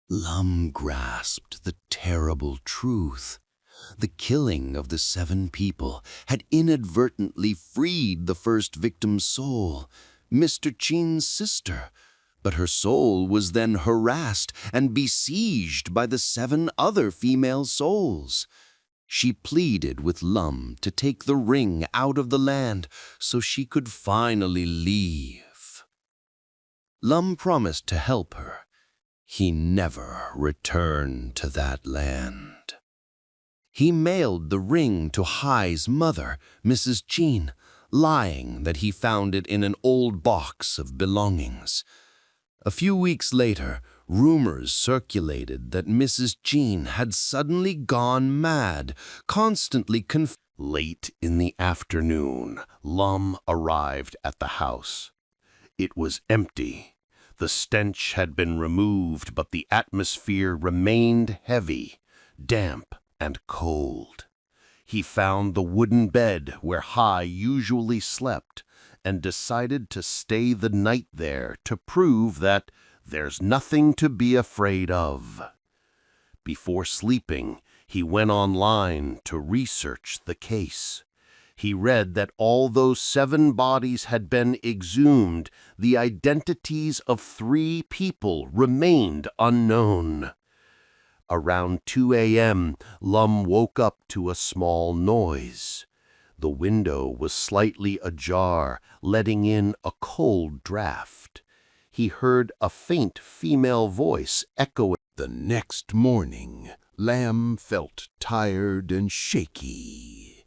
Lum grasped the terrible truth. The killing of the 7 people had inadvertently freed the first victim's soul, Mr. Chin's sister, but her soul was then harassed and besieged by the 7 other female souls. She pleaded with Lum to take the ring out of the land so she could finally leave. Lum promised to help her. He never returned to that land. He mailed the ring to Hai's mother, Mrs. Chin, lying that he found it in an old box of belongings. A few weeks later, rumors circulated that Mrs. Chin had suddenly gone mad, constantly Late in the afternoon, Lum arrived at the house. It was empty. The stench had been removed, but the atmosphere remained heavy, damp, and cold. He found the wooden bed where Hai usually slept and decided to stay the night there to prove that there's nothing to be afraid of. Before sleeping, he went online to research the case. He read that although 7 bodies had been exhumed, the identities of 3 people remained unknown. Around 2 a.m., Lum woke up to a small noise. The window was slightly ajar, letting in a cold draft. He heard a faint female voice echoing. The next morning, Lamb felt tired and shaky.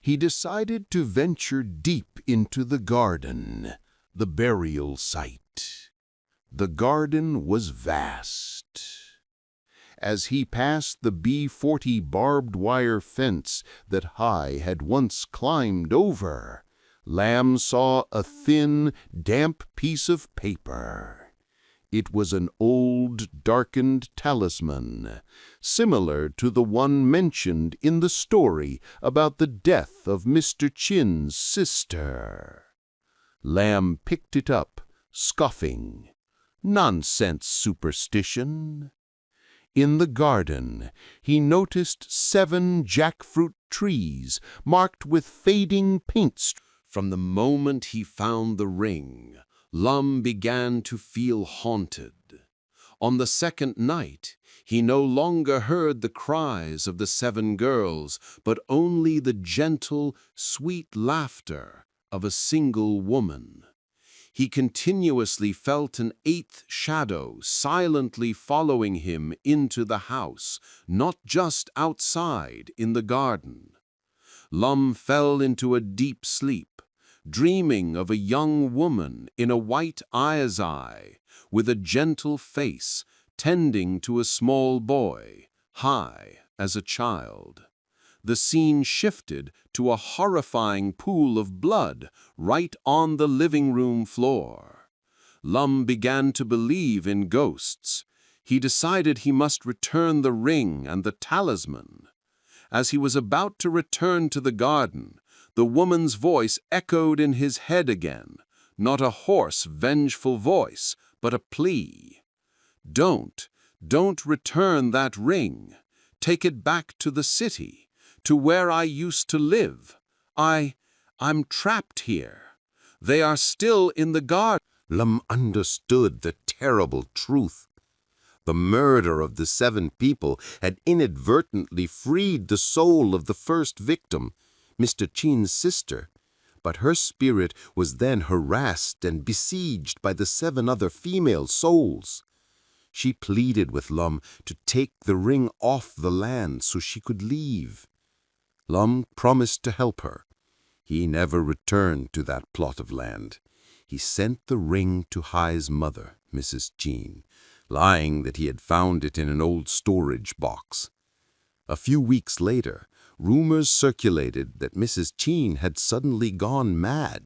He decided to venture deep into the garden, the burial site. The garden was vast. As he passed the B-40 barbed wire fence that Hai had once climbed over, Lamb saw a thin, damp piece of paper. It was an old, darkened talisman, similar to the one mentioned in the story about the death of Mr. Chin's sister. Lamb picked it up, scoffing. Nonsense superstition. In the garden, he noticed 7 jackfruit trees marked with fading paint. From the moment he found the ring, Lum began to feel haunted. On the second night, he no longer heard the cries of the 7 girls, but only the gentle, sweet laughter of a single woman. He continuously felt an 8th shadow silently following him into the house, not just outside in the garden. Lum fell into a deep sleep, dreaming of a young woman in a white eye with a gentle face, tending to a small boy, Hai as a child. The scene shifted to a horrifying pool of blood right on the living room floor. Lum began to believe in ghosts. He decided he must return the ring and the talisman. As he was about to return to the garden, the woman's voice echoed in his head again, not a hoarse, vengeful voice, but a plea. Don't return that ring. Take it back to the city, to where I used to live. I'm trapped here. They are still in the garden. Lum understood the terrible truth. The murder of the 7 people had inadvertently freed the soul of the first victim, Mr. Chin's sister, but her spirit was then harassed and besieged by the 7 other female souls. She pleaded with Lum to take the ring off the land so she could leave. Lum promised to help her. He never returned to that plot of land. He sent the ring to Hai's mother, Mrs. Chin, lying that he had found it in an old storage box. A few weeks later, rumors circulated that Mrs. Chin had suddenly gone mad.